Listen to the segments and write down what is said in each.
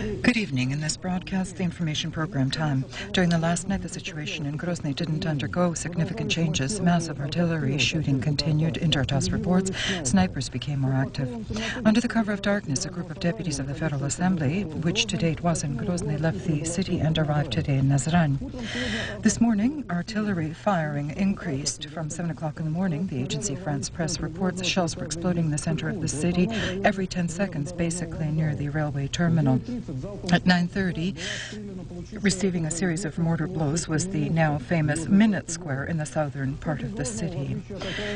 Good evening. In this broadcast, the information program time. During the last night, the situation in Grozny didn't undergo significant changes. Massive artillery shooting continued. Intertas reports snipers became more active. Under the cover of darkness, a group of deputies of the Federal Assembly, which to date was in Grozny, left the city and arrived today in Nazran. This morning, artillery firing increased from 7 o'clock in the morning. The agency France Presse reports shells were exploding in the center of the city every 10 seconds, basically near the railway terminal. At 9:30, receiving a series of mortar blows was the now famous Minute Square in the southern part of the city.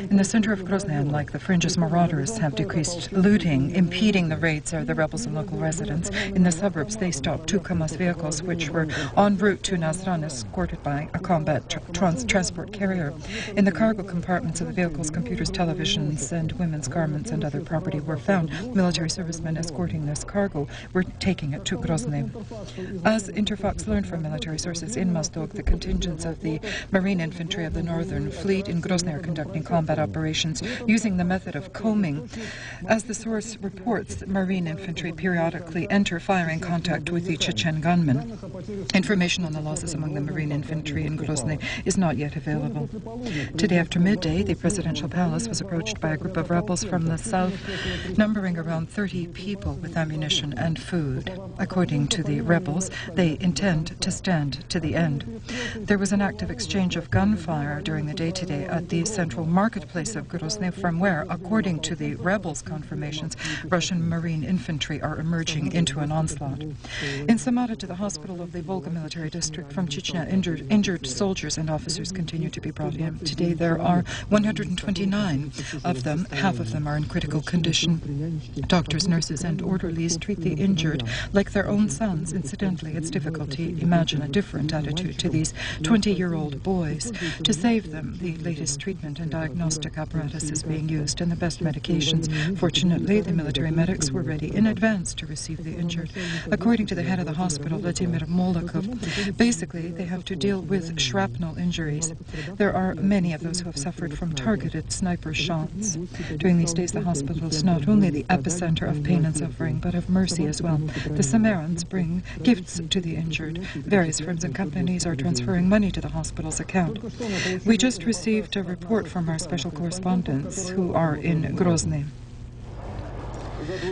In the center of Grozny, unlike the fringes, marauders have decreased looting. Impeding the raids are the rebels and local residents. In the suburbs, they stopped 2 KAMAZ vehicles which were en route to Nazran, escorted by a combat transport carrier. In the cargo compartments of the vehicles, computers, televisions, and women's garments and other property were found. Military servicemen escorting this cargo were taking it to Grozny. As Interfox learned from military sources in Mozdok, the contingents of the Marine Infantry of the Northern Fleet in Grozny are conducting combat operations using the method of combing. As the source reports, Marine Infantry periodically enter firing contact with the Chechen gunmen. Information on the losses among the Marine Infantry in Grozny is not yet available. Today after midday, the presidential palace was approached by a group of rebels from the south, numbering around 30 people with ammunition and food. According to the rebels, they intend to stand to the end. There was an active exchange of gunfire during the day today at the central marketplace of Grozny, from where, according to the rebels' confirmations, Russian Marine Infantry are emerging into an onslaught. In Samara, to the hospital of the Volga military district from Chechnya, injured soldiers and officers continue to be brought in. Today there are 129 of them. Half of them are in critical condition. Doctors, nurses, and orderlies treat the injured like their own sons. Incidentally, it's difficult to imagine a different attitude to these 20-year-old boys. To save them, the latest treatment and diagnostic apparatus is being used and the best medications. Fortunately, the military medics were ready in advance to receive the injured. According to the head of the hospital, Vladimir Molokov, basically they have to deal with shrapnel injuries. There are many of those who have suffered from targeted sniper shots. During these days, the hospital is not only the epicenter of pain and suffering, but of mercy as well. The Samaritans bring gifts to the injured. Various firms and companies are transferring money to the hospital's account. We just received a report from our special correspondents who are in Grozny.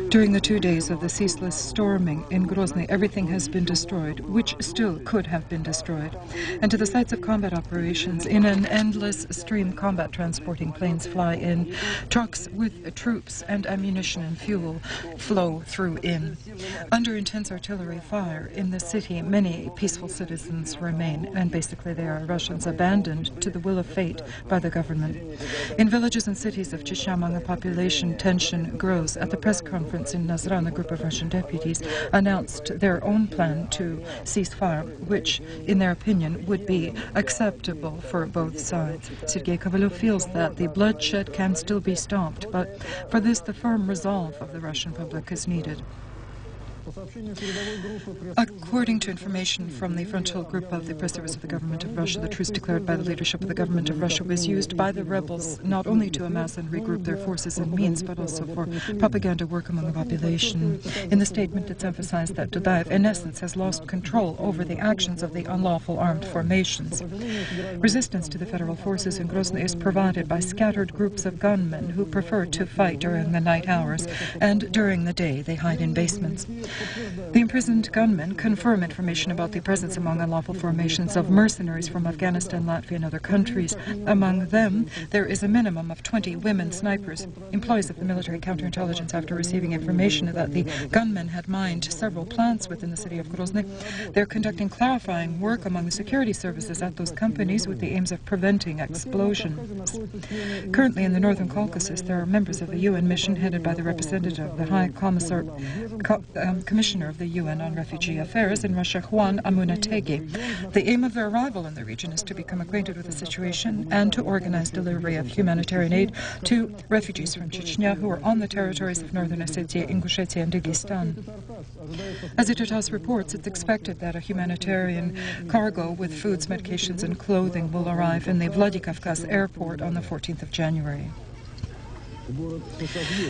During the 2 days of the ceaseless storming in Grozny, everything has been destroyed, which still could have been destroyed. And to the sites of combat operations, in an endless stream, combat transporting planes fly in. Trucks with troops and ammunition and fuel flow through in. Under intense artillery fire in the city, many peaceful citizens remain, and basically they are Russians abandoned to the will of fate by the government. In villages and cities of Chechnya, among the population, tension grows. At the press conference in Nazran, a group of Russian deputies announced their own plan to cease fire, which, in their opinion, would be acceptable for both sides. Sergei Kovalev feels that the bloodshed can still be stopped, but for this, the firm resolve of the Russian public is needed. According to information from the frontal group of the press service of the government of Russia, the truce declared by the leadership of the government of Russia was used by the rebels not only to amass and regroup their forces and means, but also for propaganda work among the population. In the statement, it's emphasized that Dudaev, in essence, has lost control over the actions of the unlawful armed formations. Resistance to the federal forces in Grozny is provided by scattered groups of gunmen who prefer to fight during the night hours, and during the day they hide in basements. The imprisoned gunmen confirm information about the presence among unlawful formations of mercenaries from Afghanistan, Latvia, and other countries. Among them, there is a minimum of 20 women snipers. Employees of the military counterintelligence, after receiving information that the gunmen had mined several plants within the city of Grozny, they're conducting clarifying work among the security services at those companies with the aims of preventing explosions. Currently, in the Northern Caucasus, there are members of a UN mission headed by the representative of the High Commissioner of the UN on Refugee Affairs in Russia, Juan Amunategi. The aim of their arrival in the region is to become acquainted with the situation and to organize delivery of humanitarian aid to refugees from Chechnya who are on the territories of Northern Ossetia, Ingushetia, and Dagestan. As Intertas reports, it's expected that a humanitarian cargo with foods, medications, and clothing will arrive in the Vladikavkaz airport on the 14th of January.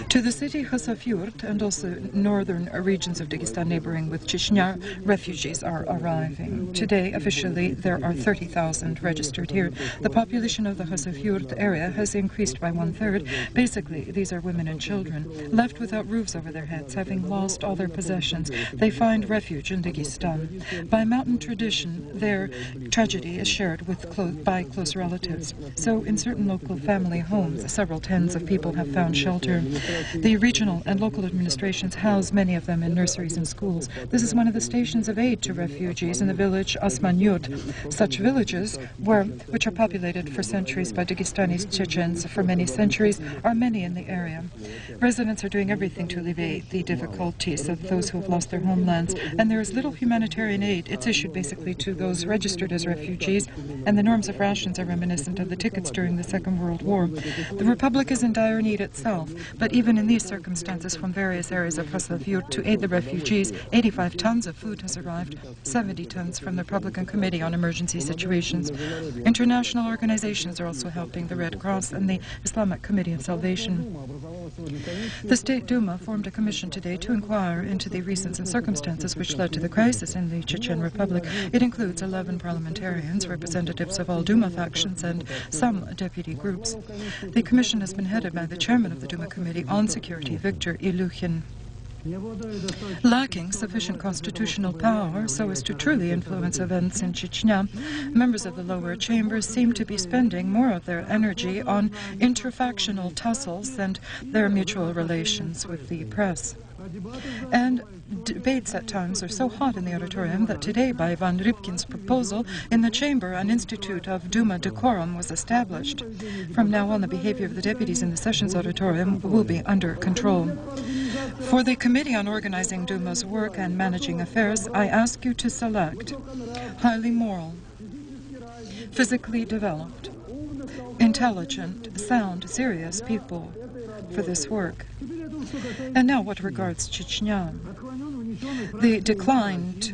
To the city Khasavjurt and also northern regions of Dagestan neighboring with Chechnya, refugees are arriving. Today, officially, there are 30,000 registered here. The population of the Khasavjurt area has increased by 1/3. Basically, these are women and children, left without roofs over their heads, having lost all their possessions. They find refuge in Dagestan. By mountain tradition, their tragedy is shared by close relatives. So, in certain local family homes, several tens of people have found shelter. The regional and local administrations house many of them in nurseries and schools. This is one of the stations of aid to refugees in the village Asmanyurt. Such villages, which are populated for centuries by Dagestani Chechens for many centuries, are many in the area. Residents are doing everything to alleviate the difficulties of those who have lost their homelands, and there is little humanitarian aid. It's issued basically to those registered as refugees, and the norms of rations are reminiscent of the tickets during the Second World War. The Republic is in dire need itself, but even in these circumstances, from various areas of Khasavjurt to aid the refugees, 85 tons of food has arrived, 70 tons from the Republican Committee on Emergency Situations. International organizations are also helping, the Red Cross and the Islamic Committee of Salvation. The State Duma formed a commission today to inquire into the reasons and circumstances which led to the crisis in the Chechen Republic. It includes 11 parliamentarians, representatives of all Duma factions, and some deputy groups. The commission has been headed by the chairman of the Duma Committee on Security, Viktor Ilyukhin. Lacking sufficient constitutional power so as to truly influence events in Chechnya, members of the lower chambers seem to be spending more of their energy on interfactional tussles and their mutual relations with the press. And debates at times are so hot in the auditorium that today, by Ivan Rybkin's proposal, in the chamber an institute of Duma decorum was established. From now on, the behavior of the deputies in the sessions auditorium will be under control. For the Committee on Organizing Duma's Work and Managing Affairs, I ask you to select highly moral, physically developed, intelligent, sound, serious people for this work. And now what regards Chechnya. The declined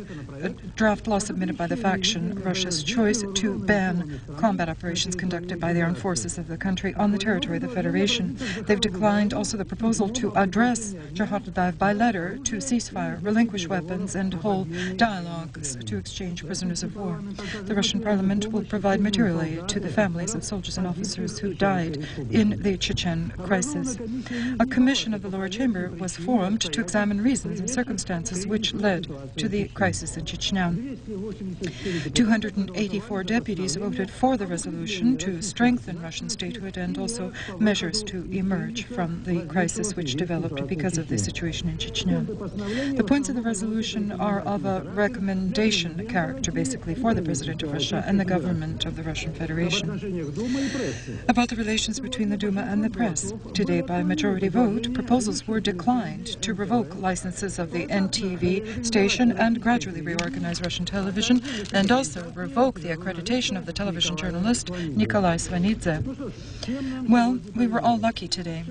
draft law submitted by the faction Russia's Choice to ban combat operations conducted by the armed forces of the country on the territory of the Federation. They've declined also the proposal to address Jahardaev by letter to ceasefire, relinquish weapons, and hold dialogues to exchange prisoners of war. The Russian Parliament will provide material aid to the families of soldiers and officers who died in the Chechen crisis. A commission of the lower chamber was formed to examine reasons and circumstances which led to the crisis in Chechnya. 284 deputies voted for the resolution to strengthen Russian statehood and also measures to emerge from the crisis which developed because of the situation in Chechnya. The points of the resolution are of a recommendation character, basically, for the President of Russia and the government of the Russian Federation. About the relations between the Duma and the press, today by majority vote, proposals were declined to revoke licenses of the NTV station and gradually reorganize Russian television, and also revoke the accreditation of the television journalist Nikolai Svanidze. Well, we were all lucky today,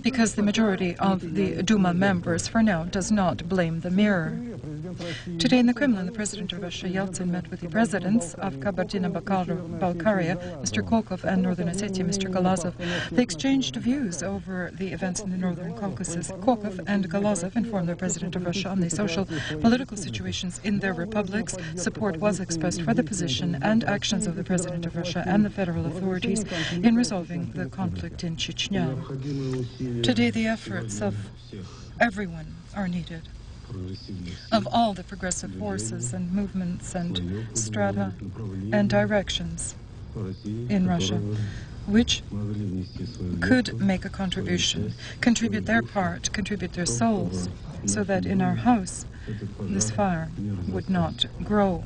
because the majority of the Duma members, for now, does not blame the mirror. Today in the Kremlin, the President of Russia, Yeltsin, met with the presidents of Kabardino-Balkaria, Mr. Kokov, and Northern Ossetia, Mr. Galazov. They exchanged views over the events in the Northern Caucasus. Kokov and Galazov informed the President of Russia on the social, political situations in their republics. Support was expressed for the position and actions of the President of Russia and the federal authorities in resolving the conflict in Chechnya. Today, the efforts of everyone are needed, of all the progressive forces and movements and strata and directions in Russia, which could make a contribution, contribute their part, contribute their souls, so that in our house this fire would not grow.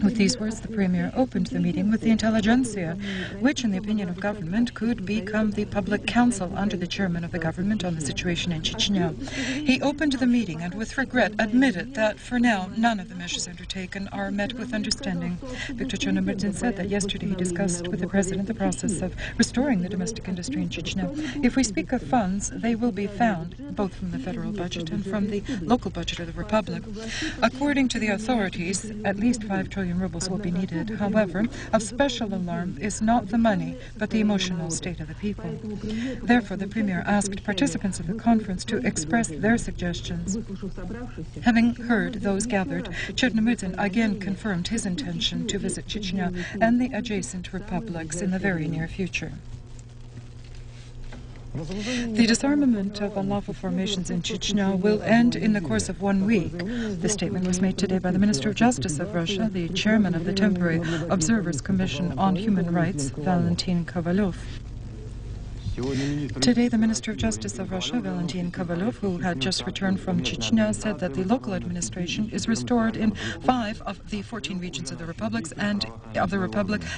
With these words, the Premier opened the meeting with the intelligentsia, which, in the opinion of government, could become the public council under the chairman of the government on the situation in Chechnya. He opened the meeting and, with regret, admitted that, for now, none of the measures undertaken are met with understanding. Viktor Chernomyrdin said that yesterday he discussed with the President the process of restoring the domestic industry in Chechnya. If we speak of funds, they will be found, both from the federal budget and from the local budget of the Republic. According to the authorities, at least 5 trillion rubles will be needed. However, of special alarm is not the money, but the emotional state of the people. Therefore, the Premier asked participants of the conference to express their suggestions. Having heard those gathered, Chernomyrdin again confirmed his intention to visit Chechnya and the adjacent republics in the very near future. The disarmament of unlawful formations in Chechnya will end in the course of 1 week. The statement was made today by the Minister of Justice of Russia, the chairman of the Temporary Observers Commission on Human Rights, Valentin Kovalyov. Today, the Minister of Justice of Russia, Valentin Kovalyov, who had just returned from Chechnya, said that the local administration is restored in 5 of the 14 regions of the Republic,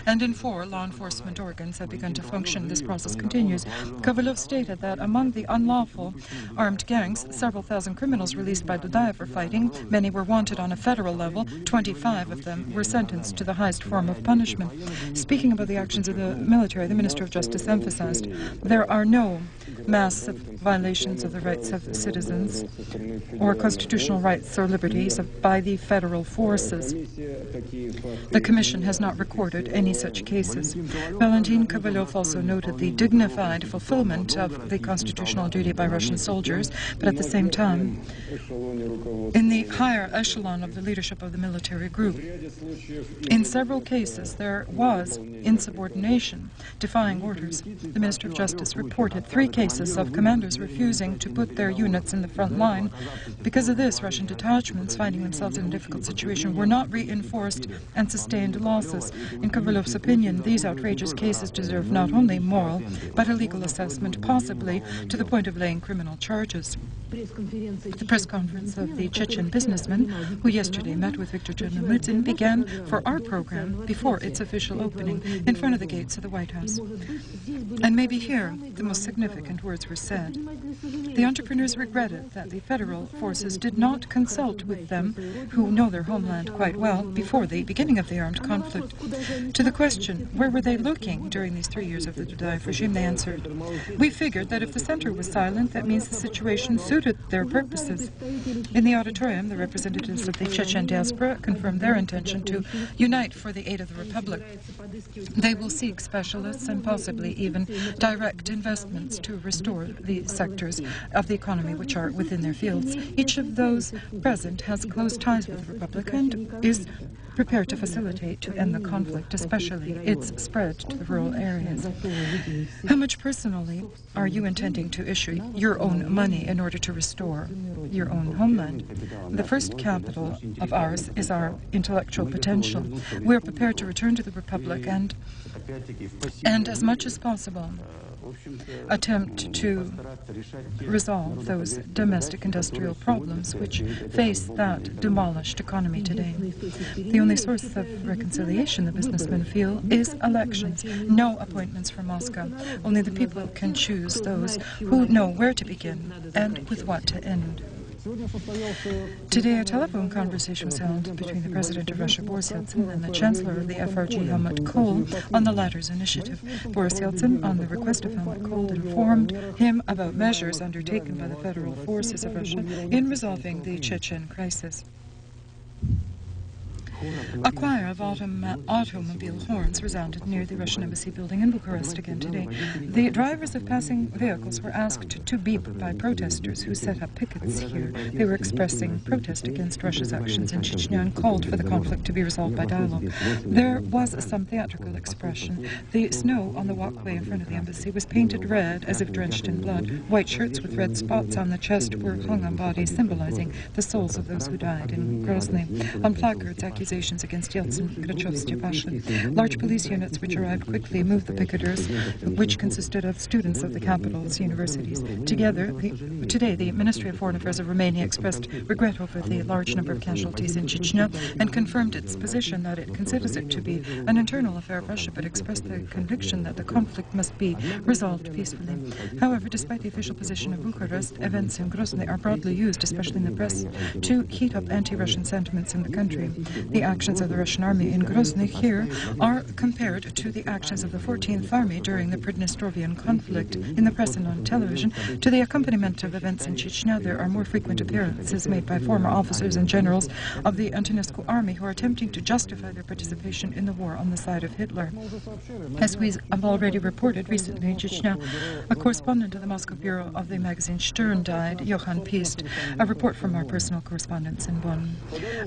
and in 4 law enforcement organs have begun to function. This process continues. Kovalyov stated that among the unlawful armed gangs, several thousand criminals released by Dudayev for fighting, many were wanted on a federal level, 25 of them were sentenced to the highest form of punishment. Speaking about the actions of the military, the Minister of Justice emphasized there are no massive violations of the rights of citizens or constitutional rights or liberties by the federal forces. The Commission has not recorded any such cases. Valentin Kovalyov also noted the dignified fulfillment of the constitutional duty by Russian soldiers, but at the same time, in the higher echelon of the leadership of the military group. In several cases, there was insubordination, defying orders. The Minister of Justice reported 3 cases of commanders refusing to put their units in the front line. Because of this, Russian detachments, finding themselves in a difficult situation, were not reinforced and sustained losses. In Kovalyov's opinion, these outrageous cases deserve not only moral, but a legal assessment, possibly to the point of laying criminal charges. The press conference of the Chechen businessman, who yesterday met with Viktor Chernomyrdin, began for our program before its official opening in front of the gates of the White House. And maybe here the most significant words were said. The entrepreneurs regretted that the federal forces did not consult with them, who know their homeland quite well, before the beginning of the armed conflict. To the question, where were they looking during these 3 years of the Dudayev regime, they answered, "We figured that if the center was silent, that means the situation suited their purposes." In the auditorium, the representatives of the Chechen diaspora confirmed their intention to unite for the aid of the Republic. They will seek specialists and possibly even direct investments to restore the sectors of the economy which are within their fields. Each of those present has close ties with the Republic and is prepared to facilitate to end the conflict, especially its spread to the rural areas. How much personally are you intending to issue your own money in order to restore your own homeland? The first capital of ours is our intellectual potential. We are prepared to return to the Republic and as much as possible, attempt to resolve those domestic industrial problems which face that demolished economy today. The only source of reconciliation, the businessmen feel, is elections. No appointments from Moscow. Only the people can choose those who know where to begin and with what to end. Today, a telephone conversation was held between the President of Russia, Boris Yeltsin, and the Chancellor of the FRG, Helmut Kohl, on the latter's initiative. Boris Yeltsin, on the request of Helmut Kohl, informed him about measures undertaken by the federal forces of Russia in resolving the Chechen crisis. A choir of automobile horns resounded near the Russian embassy building in Bucharest again today. The drivers of passing vehicles were asked to beep by protesters who set up pickets here. They were expressing protest against Russia's actions in Chechnya and called for the conflict to be resolved by dialogue. There was some theatrical expression. The snow on the walkway in front of the embassy was painted red as if drenched in blood. White shirts with red spots on the chest were hung on bodies, symbolizing the souls of those who died in Grozny. On placards, accusations against Yeltsin, Khrushchev, Stepashin. Large police units which arrived quickly moved the picketers, which consisted of students of the capital's universities. Today, the Ministry of Foreign Affairs of Romania expressed regret over the large number of casualties in Chechnya and confirmed its position that it considers it to be an internal affair of Russia, but expressed the conviction that the conflict must be resolved peacefully. However, despite the official position of Bucharest, events in Grozny are broadly used, especially in the press, to heat up anti-Russian sentiments in the country. The The actions of the Russian army in Grozny here are compared to the actions of the 14th Army during the Pridnestrovian conflict. In the press and on television, to the accompaniment of events in Chechnya, there are more frequent appearances made by former officers and generals of the Antonescu army who are attempting to justify their participation in the war on the side of Hitler. As we have already reported recently in Chechnya, a correspondent of the Moscow bureau of the magazine Stern died, Johann Pist, a report from our personal correspondents in Bonn.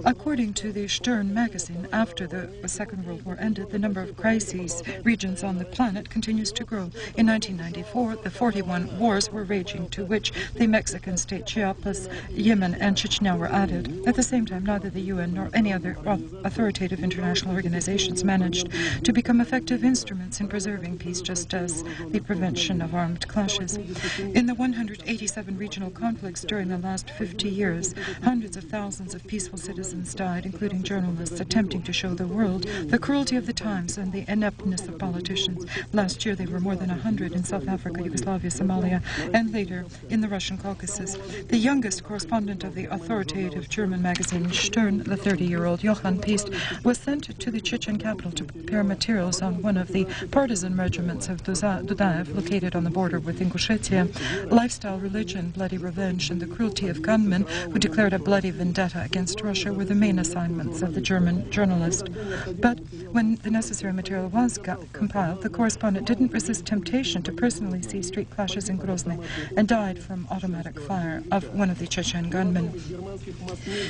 According to the Stern magazine, after the Second World War ended, the number of crises regions on the planet continues to grow. In 1994, the 41 wars were raging, to which the Mexican state Chiapas, Yemen, and Chechnya were added. At the same time, neither the UN nor any other authoritative international organizations managed to become effective instruments in preserving peace, just as the prevention of armed clashes. In the 187 regional conflicts during the last 50 years, hundreds of thousands of peaceful citizens died, including journalists attempting to show the world the cruelty of the times and the ineptness of politicians. Last year, there were more than 100 in South Africa, Yugoslavia, Somalia, and later in the Russian Caucasus. The youngest correspondent of the authoritative German magazine Stern, the 30-year-old Johann Pist, was sent to the Chechen capital to prepare materials on one of the partisan regiments of Dudaev, located on the border with Ingushetia. Lifestyle, religion, bloody revenge, and the cruelty of gunmen who declared a bloody vendetta against Russia were the main assignments of the German journalist. But when the necessary material was compiled, the correspondent didn't resist temptation to personally see street clashes in Grozny and died from automatic fire of one of the Chechen gunmen.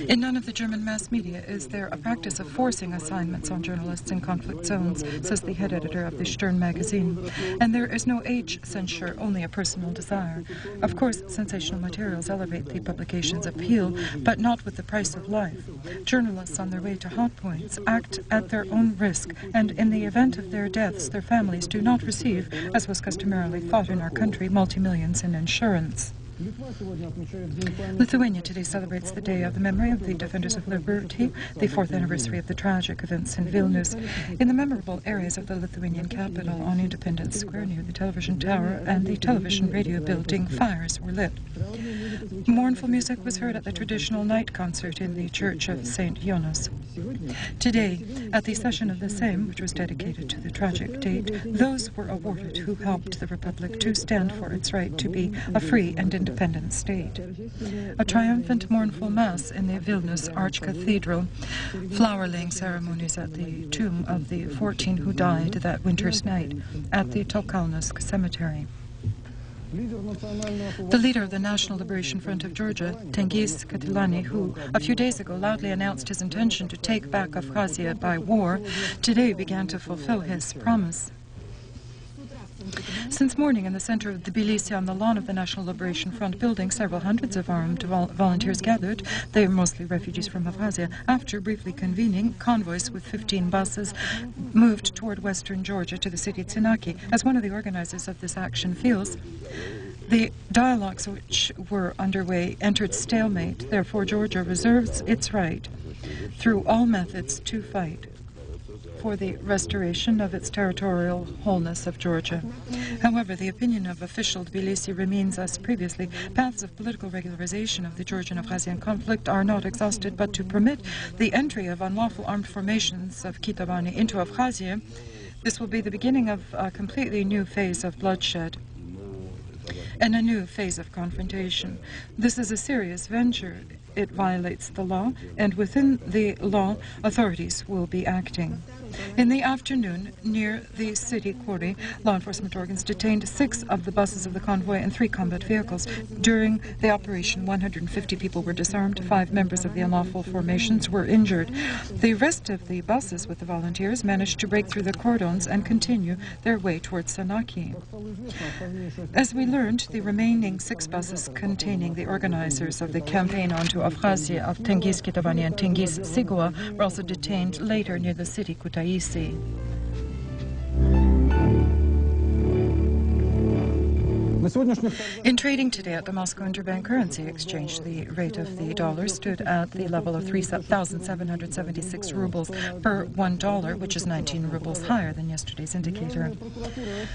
In none of the German mass media is there a practice of forcing assignments on journalists in conflict zones, says the head editor of the Stern magazine. And there is no age censure, only a personal desire. Of course, sensational materials elevate the publication's appeal, but not with the price of life. Journalists on their way to hot points act at their own risk, and in the event of their deaths, their families do not receive, as was customarily thought in our country, multi-millions in insurance. Lithuania today celebrates the Day of the Memory of the Defenders of Liberty, the 4th anniversary of the tragic events in Vilnius. In the memorable areas of the Lithuanian capital on Independence Square near the television tower and the television radio building, fires were lit. Mournful music was heard at the traditional night concert in the Church of St. Jonas. Today, at the session of the Sejm, which was dedicated to the tragic date, those were awarded who helped the Republic to stand for its right to be a free and independent state. A triumphant mournful mass in the Vilnius Archcathedral, flower-laying ceremonies at the tomb of the 14 who died that winter's night at the Tolkalnosk Cemetery. The leader of the National Liberation Front of Georgia, Tengiz Katilani, who a few days ago loudly announced his intention to take back Abkhazia by war, today began to fulfill his promise. Since morning in the center of Tbilisi on the lawn of the National Liberation Front building, several hundreds of armed volunteers gathered. They are mostly refugees from Abkhazia. After briefly convening, convoys with 15 buses moved toward western Georgia to the city Tsinaki. As one of the organizers of this action feels, the dialogues which were underway entered stalemate. Therefore, Georgia reserves its right, through all methods, to fight for the restoration of its territorial wholeness of Georgia. However, the opinion of official Tbilisi remains as previously. Paths of political regularization of the Georgian-Abkhazian conflict are not exhausted, but to permit the entry of unlawful armed formations of Kitovani into Abkhazia, this will be the beginning of a completely new phase of bloodshed and a new phase of confrontation. This is a serious venture. It violates the law, and within the law, authorities will be acting. In the afternoon, near the city quarry, law enforcement organs detained 6 of the buses of the convoy and 3 combat vehicles. During the operation, 150 people were disarmed. 5 members of the unlawful formations were injured. The rest of the buses with the volunteers managed to break through the cordons and continue their way towards Sanaki. As we learned, the remaining 6 buses containing the organizers of the campaign onto Abkhazia of Tengiz Kitovani and Tengiz Sigua were also detained later near the city Kutaisi. In trading today at the Moscow Interbank Currency Exchange, the rate of the dollar stood at the level of 3,776 rubles per $1, which is 19 rubles higher than yesterday's indicator.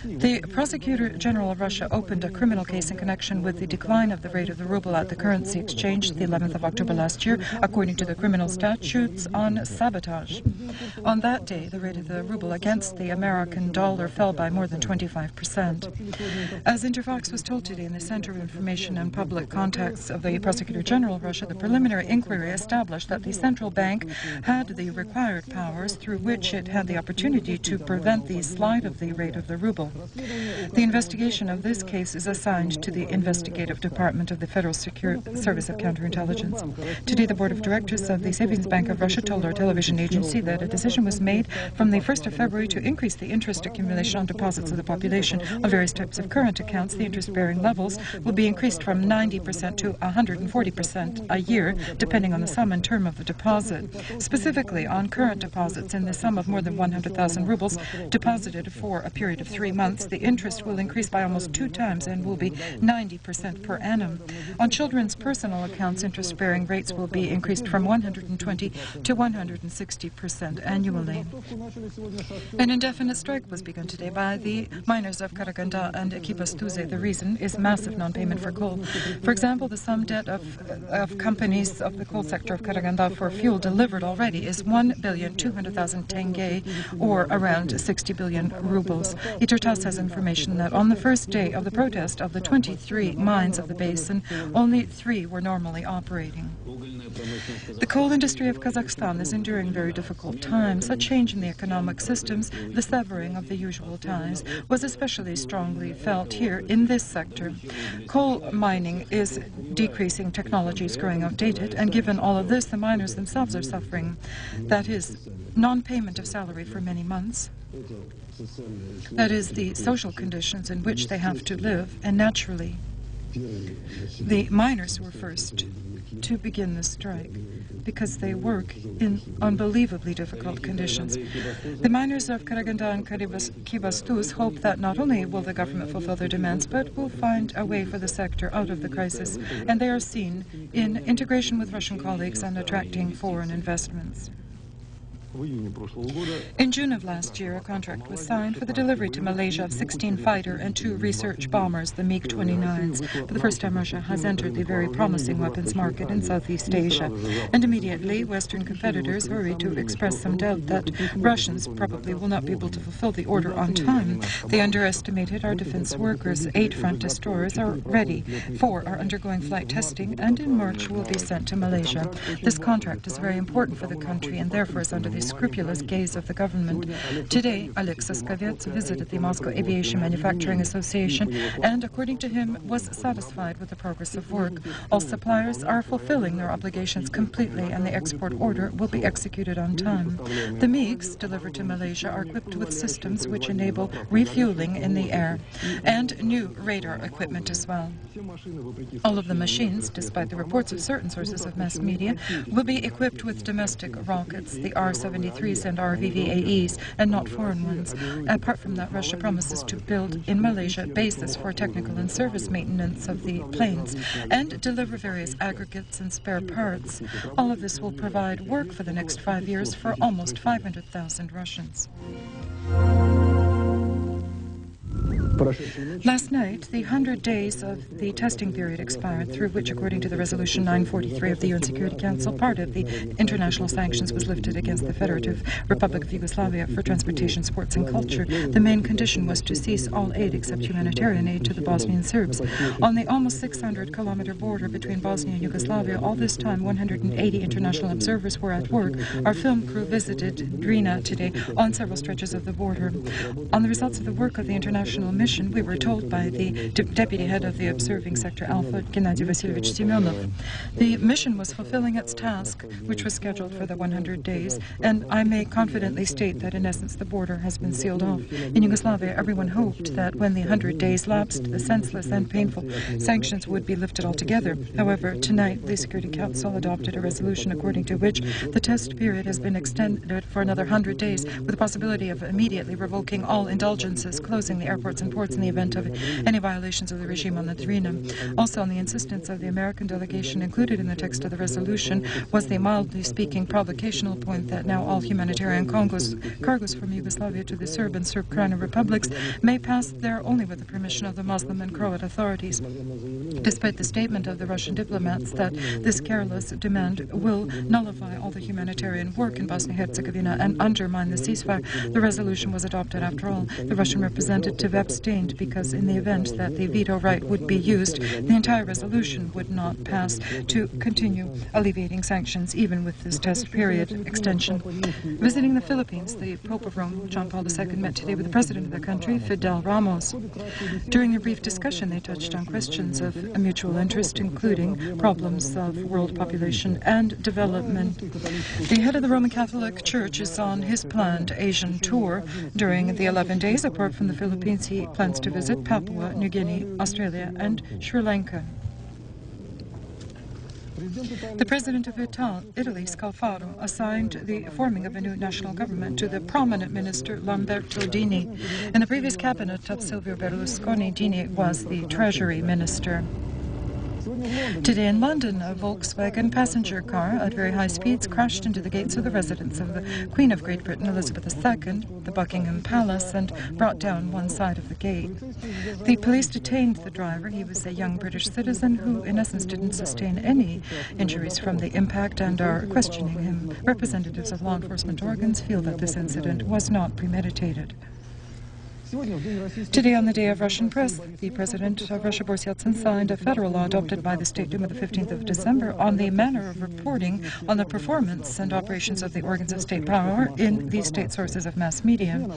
The Prosecutor General of Russia opened a criminal case in connection with the decline of the rate of the ruble at the currency exchange the 11th of October last year, according to the criminal statutes on sabotage. On that day, the rate of the ruble against the American dollar fell by more than 25%. As Interfox was told today in the Center of Information and Public Contacts of the Prosecutor General of Russia, the preliminary inquiry established that the central bank had the required powers through which it had the opportunity to prevent the slide of the rate of the ruble. The investigation of this case is assigned to the Investigative Department of the Federal Service of Counterintelligence. Today, the Board of Directors of the Savings Bank of Russia told our television agency that a decision was made from the 1st of February to increase the interest accumulation on deposits of the population on various types of current accounts. The interest-bearing levels will be increased from 90% to 140% a year, depending on the sum and term of the deposit. Specifically, on current deposits in the sum of more than 100,000 rubles deposited for a period of 3 months, the interest will increase by almost 2 times and will be 90% per annum. On children's personal accounts, interest-bearing rates will be increased from 120 to 160% annually. An indefinite strike was begun today by the miners of Karaganda and Kibastuze. The reason is massive non-payment for coal. For example, the sum debt of companies of the coal sector of Karaganda for fuel delivered already is 1,200,000 tenge, or around 60 billion rubles. Intertas has information that on the first day of the protest of the 23 mines of the basin, only 3 were normally operating. The coal industry of Kazakhstan is enduring very difficult times. A change in the economic systems, the severing of the usual ties, was especially strongly felt here in this sector. Coal mining is decreasing, technology is growing outdated, and given all of this, the miners themselves are suffering. That is, non-payment of salary for many months. That is, the social conditions in which they have to live, and naturally, the miners were first to begin the strike because they work in unbelievably difficult conditions. The miners of Karaganda and Kibastus hope that not only will the government fulfill their demands, but will find a way for the sector out of the crisis, and they are seen in integration with Russian colleagues and attracting foreign investments. In June of last year, a contract was signed for the delivery to Malaysia of 16 fighter and 2 research bombers, the MiG-29s. For the first time, Russia has entered the very promising weapons market in Southeast Asia. And immediately, Western competitors hurried to express some doubt that Russians probably will not be able to fulfill the order on time. They underestimated our defense workers. 8 front destroyers are ready. 4 are undergoing flight testing, and in March will be sent to Malaysia. This contract is very important for the country and therefore is under the scrupulous gaze of the government. Today, Alexis Kavets visited the Moscow Aviation Manufacturing Association and, according to him, was satisfied with the progress of work. All suppliers are fulfilling their obligations completely and the export order will be executed on time. The MiGs delivered to Malaysia are equipped with systems which enable refueling in the air and new radar equipment as well. All of the machines, despite the reports of certain sources of mass media, will be equipped with domestic rockets, the R-73s and RVVAEs, and not foreign ones. Apart from that, Russia promises to build in Malaysia bases for technical and service maintenance of the planes and deliver various aggregates and spare parts. All of this will provide work for the next 5 years for almost 500,000 Russians. Last night, the 100 days of the testing period expired, through which, according to the Resolution 943 of the UN Security Council, part of the international sanctions was lifted against the Federative Republic of Yugoslavia for transportation, sports and culture. The main condition was to cease all aid except humanitarian aid to the Bosnian Serbs. On the almost 600-kilometer border between Bosnia and Yugoslavia, all this time 180 international observers were at work. Our film crew visited Drina today on several stretches of the border. On the results of the work of the international mission, we were told by the deputy head of the observing sector Alpha, Gennady Vasilyevich Semyonov. The mission was fulfilling its task, which was scheduled for the 100 days, and I may confidently state that in essence the border has been sealed off. In Yugoslavia, everyone hoped that when the 100 days lapsed, the senseless and painful sanctions would be lifted altogether. However, tonight the Security Council adopted a resolution according to which the test period has been extended for another 100 days, with the possibility of immediately revoking all indulgences, closing the airports and reports in the event of any violations of the regime on the Drina. Also, on the insistence of the American delegation, included in the text of the resolution was the mildly speaking provocational point that now all humanitarian cargoes from Yugoslavia to the Serb and Serb Krajina republics may pass there only with the permission of the Muslim and Croat authorities. Despite the statement of the Russian diplomats that this careless demand will nullify all the humanitarian work in Bosnia-Herzegovina and undermine the ceasefire, the resolution was adopted after all. The Russian representative abstained because in the event that the veto right would be used, the entire resolution would not pass to continue alleviating sanctions even with this test period extension. Visiting the Philippines, the Pope of Rome, John Paul II, met today with the president of the country, Fidel Ramos. During a brief discussion, they touched on questions of mutual interest, including problems of world population and development. The head of the Roman Catholic Church is on his planned Asian tour. During the 11 days, apart from the Philippines, he plans to visit Papua New Guinea, Australia, and Sri Lanka. The president of Italy, Scalfaro, assigned the forming of a new national government to the prominent minister Lamberto Dini. In the previous cabinet of Silvio Berlusconi, Dini was the treasury minister. Today in London, a Volkswagen passenger car at very high speeds crashed into the gates of the residence of the Queen of Great Britain, Elizabeth II, the Buckingham Palace, and brought down one side of the gate. The police detained the driver. He was a young British citizen who, in essence, didn't sustain any injuries from the impact and are questioning him. Representatives of law enforcement organs feel that this incident was not premeditated. Today, on the Day of Russian Press, the President of Russia, Boris Yeltsin, signed a federal law adopted by the State Duma the 15th of December on the manner of reporting on the performance and operations of the organs of state power in the state sources of mass media.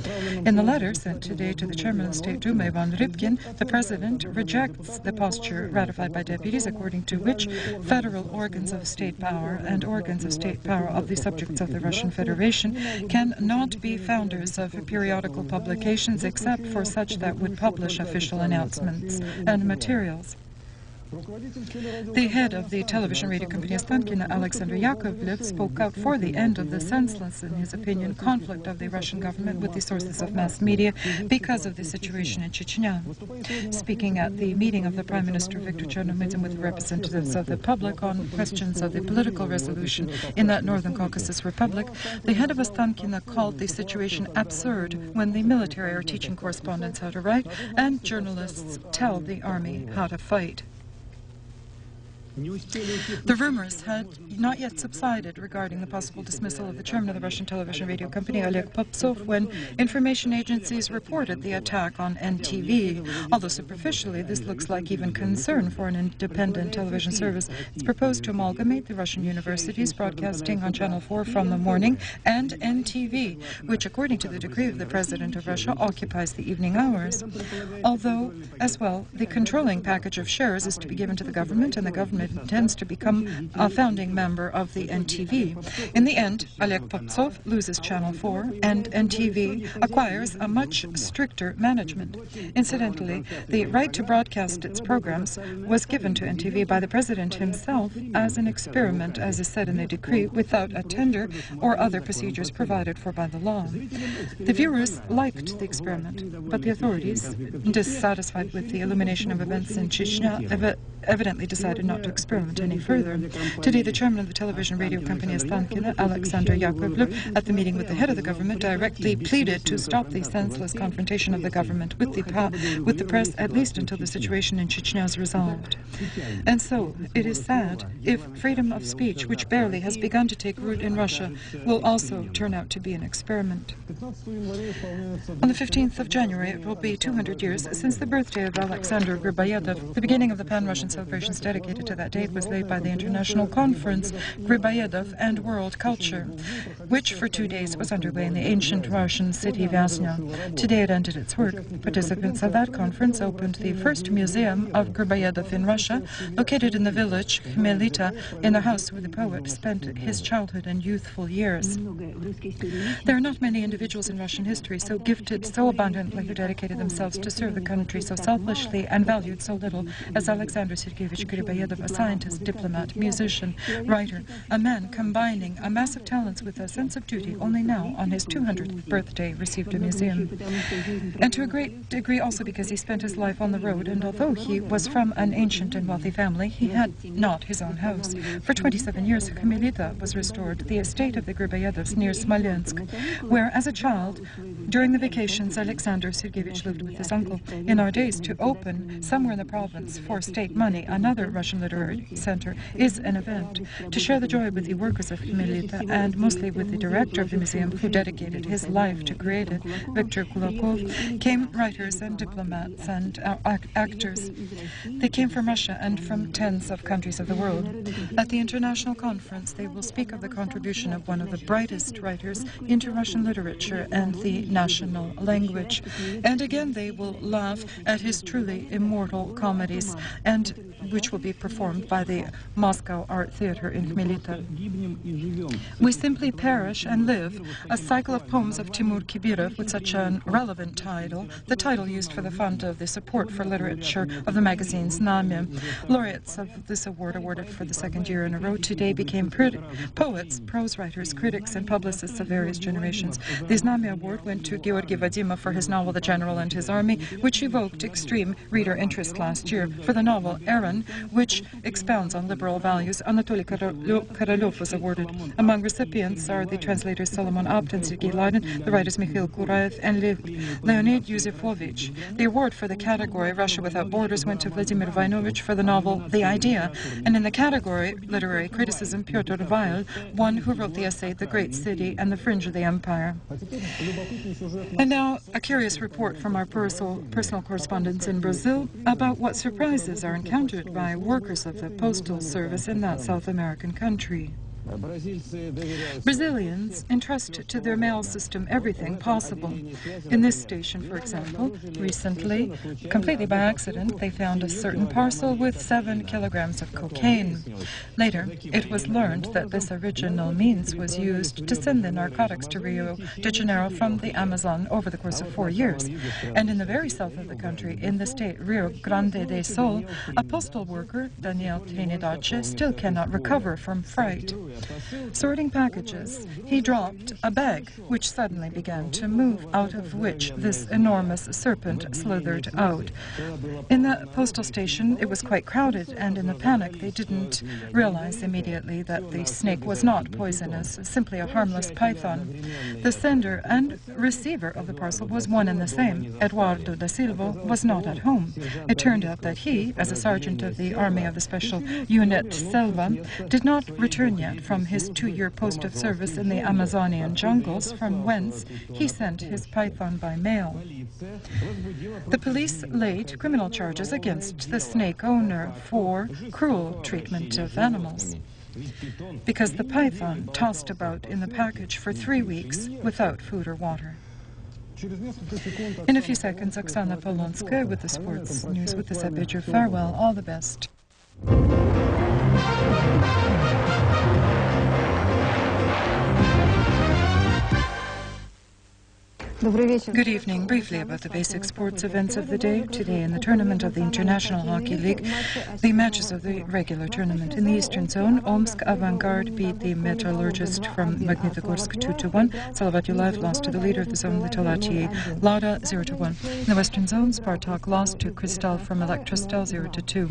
In the letter sent today to the Chairman of the State Duma, Ivan Rybkin, the President rejects the posture ratified by deputies according to which federal organs of state power and organs of state power of the subjects of the Russian Federation cannot be founders of periodical publications except for such that would publish official announcements and materials. The head of the television radio company Ostankino, Alexander Yakovlev, spoke out for the end of the senseless, in his opinion, conflict of the Russian government with the sources of mass media because of the situation in Chechnya. Speaking at the meeting of the Prime Minister Viktor Chernomyrdin with representatives of the public on questions of the political resolution in that Northern Caucasus Republic, the head of Ostankino called the situation absurd when the military are teaching correspondents how to write and journalists tell the army how to fight. The rumors had not yet subsided regarding the possible dismissal of the chairman of the Russian television radio company, Oleg Poptsov, when information agencies reported the attack on NTV. Although superficially this looks like even concern for an independent television service, it's proposed to amalgamate the Russian universities broadcasting on Channel 4 from the morning and NTV, which, according to the decree of the President of Russia, occupies the evening hours. Although, as well, the controlling package of shares is to be given to the government, and the government intends to become a founding member of the NTV. In the end, Oleg Poptsov loses Channel 4, and NTV acquires a much stricter management. Incidentally, the right to broadcast its programs was given to NTV by the President himself as an experiment, as is said in the decree, without a tender or other procedures provided for by the law. The viewers liked the experiment, but the authorities, dissatisfied with the illumination of events in Chechnya, evidently decided not to experiment any further. Today, the chairman of the television radio company Ostankino, Alexander Yakovlev, at the meeting with the head of the government, directly pleaded to stop the senseless confrontation of the government with the press, at least until the situation in Chechnya is resolved. And so, it is sad if freedom of speech, which barely has begun to take root in Russia, will also turn out to be an experiment. On the 15th of January, it will be 200 years since the birthday of Alexander Griboyedov. The beginning of the pan-Russian celebrations dedicated to that date was laid by the International Conference Griboyedov and World Culture, which for 2 days was underway in the ancient Russian city Vyazna. Today it ended its work. Participants of that conference opened the first museum of Griboyedov in Russia, located in the village Khmelita, in the house where the poet spent his childhood and youthful years. There are not many individuals in Russian history so gifted, so abundantly, who dedicated themselves to serve the country so selflessly and valued so little as Alexander Sergeyevich Griboyedov, a scientist, diplomat, musician, writer, a man combining a massive talents with a sense of duty, only now, on his 200th birthday, received a museum. And to a great degree also because he spent his life on the road, and although he was from an ancient and wealthy family, he had not his own house. For 27 years, Khmelita was restored, the estate of the Griboyedovs near Smolensk, where, as a child, during the vacations, Alexander Sergeyevich lived with his uncle. In our days, to open somewhere in the province for state money another Russian literary center is an event. To share the joy with the workers of Khmelita, and mostly with the director of the museum, who dedicated his life to create it, Viktor Kulakov, came writers and diplomats and actors. They came from Russia and from tens of countries of the world. At the international conference, they will speak of the contribution of one of the brightest writers into Russian literature and the national language. And again, they will laugh at his truly immortal comedies, and which will be performed by the Moscow Art Theater in Khmelita. We simply perish and live, a cycle of poems of Timur Kibirov with such an relevant title, the title used for the fund of the support for literature of the magazine Znamya. Laureates of this award, awarded for the second year in a row, today became poets, prose writers, critics, and publicists of various generations. The Znamya Award went to Georgy Vadimov for his novel The General and His Army, which evoked extreme reader interest last year. For the novel Aaron, which expounds on liberal values, Anatoly Korolev was awarded. Among recipients are the translators Solomon Abt and Sergei Ladin, the writers Mikhail Kuraev and Leonid Yuzefovich. The award for the category Russia Without Borders went to Vladimir Vainovich for the novel The Idea, and in the category Literary Criticism, Pyotr Weil, one who wrote the essay The Great City and the Fringe of the Empire. And now, a curious report from our personal correspondents in Brazil about what surprises are encountered by workers of the postal service in that South American country. Brazilians entrust to their mail system everything possible. In this station, for example, recently, completely by accident, they found a certain parcel with 7 kilograms of cocaine. Later, it was learned that this original means was used to send the narcotics to Rio de Janeiro from the Amazon over the course of 4 years. And in the very south of the country, in the state Rio Grande do Sul, a postal worker, Daniel Trinidace, still cannot recover from fright. Sorting packages, he dropped a bag, which suddenly began to move, out of which this enormous serpent slithered out. In the postal station, it was quite crowded, and in the panic, they didn't realize immediately that the snake was not poisonous, simply a harmless python. The sender and receiver of the parcel was one and the same. Eduardo da Silva was not at home. It turned out that he, as a sergeant of the Army of the Special Unit Selva, did not return yet from his 2-year post of service in the Amazonian jungles, from whence he sent his python by mail. The police laid criminal charges against the snake owner for cruel treatment of animals, because the python tossed about in the package for 3 weeks without food or water. In a few seconds, Oksana Polonska with the sports news. With this, I bid you farewell. All the best. Good evening. Briefly about the basic sports events of the day. Today in the tournament of the International Hockey League, the matches of the regular tournament. In the Eastern Zone, Omsk Avangard beat the Metallurgist from Magnitogorsk 2-1. Salavat Yulev lost to the leader of the zone, the Talatier Lauda, 0-1. In the Western Zone, Spartak lost to Kristal from Elektrostal 0-2.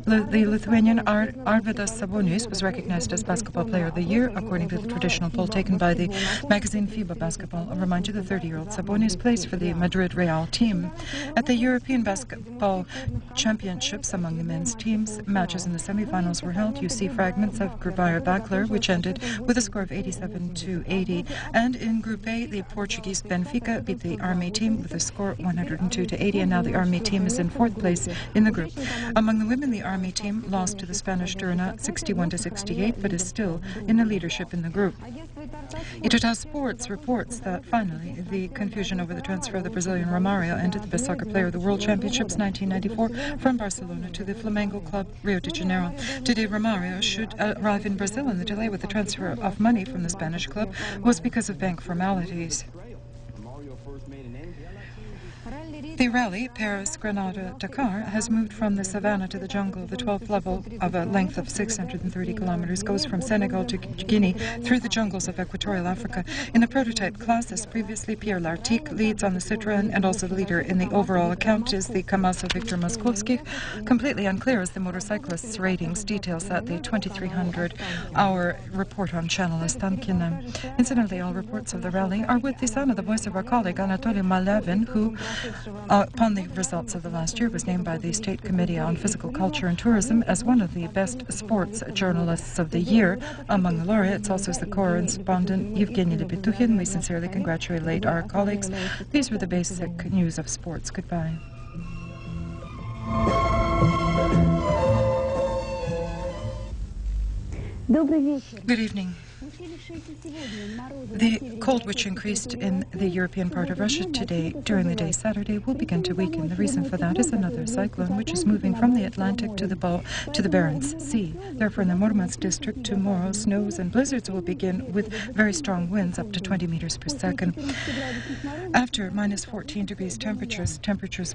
The Lithuanian Arvydas Sabonis was recognized as Basketball Player of the Year, according to the traditional poll taken by the magazine FIBA Basketball. I'll remind you, the 30-year-old Sabonis plays for the Madrid Real team. At the European Basketball Championships among the men's teams, matches in the semifinals were held. You see fragments of Gruyere-Backler, which ended with a score of 87-80. And in Group A, the Portuguese Benfica beat the Army team with a score 102-80, and now the Army team is in 4th place in the group. Among the women, the Army team lost to the Spanish Durna 61-68, but is still in the leadership in the group. Itatas Sports reports that finally the confusion over the transfer of the Brazilian Romario ended. The best soccer player of the World Championships 1994 from Barcelona to the Flamengo club Rio de Janeiro. Today Romario should arrive in Brazil, and the delay with the transfer of money from the Spanish club was because of bank formalities. The rally, Paris-Grenada-Dakar, has moved from the savannah to the jungle. The 12th level of a length of 630 kilometers goes from Senegal to Guinea through the jungles of equatorial Africa. In the prototype class, as previously, Pierre Lartigue leads on the Citroën, and also the leader in the overall account is the Kamaz of Victor Moskovski. Completely unclear is the motorcyclists' ratings, details that the 2300-hour report on channel Ostankino. Incidentally, all reports of the rally are with the sound of the voice of our colleague Anatoly Malevin, who upon the results of the last year, was named by the State Committee on Physical Culture and Tourism as one of the best sports journalists of the year. Among the laureates also is the correspondent Evgeny Lepetuhin. We sincerely congratulate our colleagues. These were the basic news of sports. Goodbye. Good evening. The cold which increased in the European part of Russia today, during the day Saturday, will begin to weaken. The reason for that is another cyclone which is moving from the Atlantic to the Barents Sea. Therefore, in the Murmansk district, tomorrow, snows and blizzards will begin with very strong winds up to 20 meters per second. After minus 14 degrees temperatures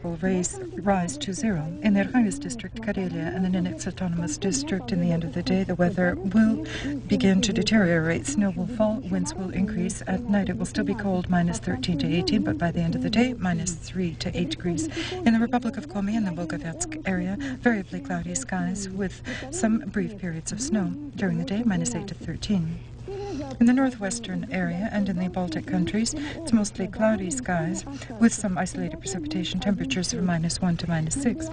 will rise to zero. In the Arkhangelsk district, Karelia, and the Nenets Autonomous District, in the end of the day, the weather will begin to deteriorate. Snow will fall, winds will increase. At night it will still be cold, minus 13 to 18, but by the end of the day, minus 3 to 8 degrees. In the Republic of Komi and the Volgovetsk area, variably cloudy skies with some brief periods of snow. During the day, minus 8 to 13. In the northwestern area and in the Baltic countries, it's mostly cloudy skies with some isolated precipitation, temperatures from minus 1 to minus 6.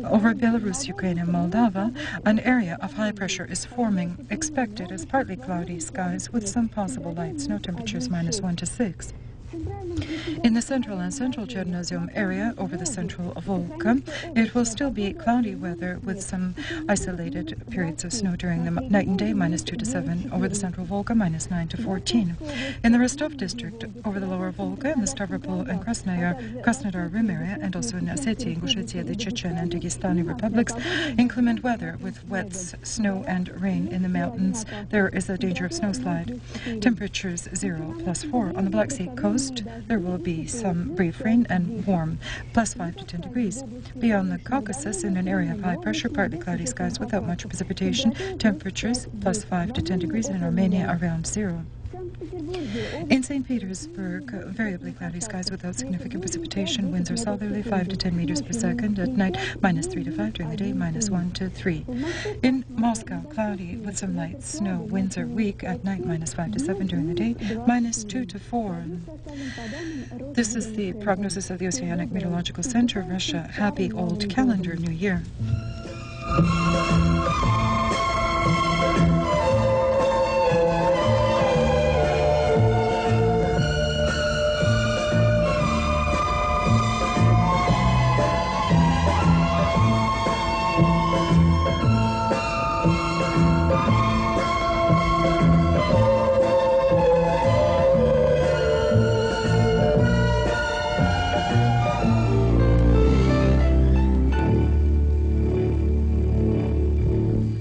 Over Belarus, Ukraine, and Moldova, an area of high pressure is forming, expected as partly cloudy skies with some possible light snow, temperatures minus 1 to 6. In the central and central Chernozem area over the central Volga, it will still be cloudy weather with some isolated periods of snow during the night and day, minus 2 to 7. Over the central Volga, minus 9 to 14. In the Rostov district, over the lower Volga and the Stavropol and Krasnodar Rim area, and also in Ossetia, Ingushetia, the Chechen and Dagestani republics, inclement weather with wet snow and rain in the mountains. There is a danger of snowslide. Temperatures 0 plus 4. On the Black Sea coast, there will be some brief rain and warm, plus 5 to 10 degrees. Beyond the Caucasus, in an area of high pressure, partly cloudy skies without much precipitation, temperatures plus 5 to 10 degrees, in Armenia around 0. In St. Petersburg, variably cloudy skies without significant precipitation. Winds are southerly 5 to 10 meters per second. At night, minus 3 to 5. During the day, minus 1 to 3. In Moscow, cloudy with some light snow. Winds are weak. At night, minus 5 to 7. During the day, minus 2 to 4. This is the prognosis of the Oceanic Meteorological Center of Russia. Happy Old Calendar New Year.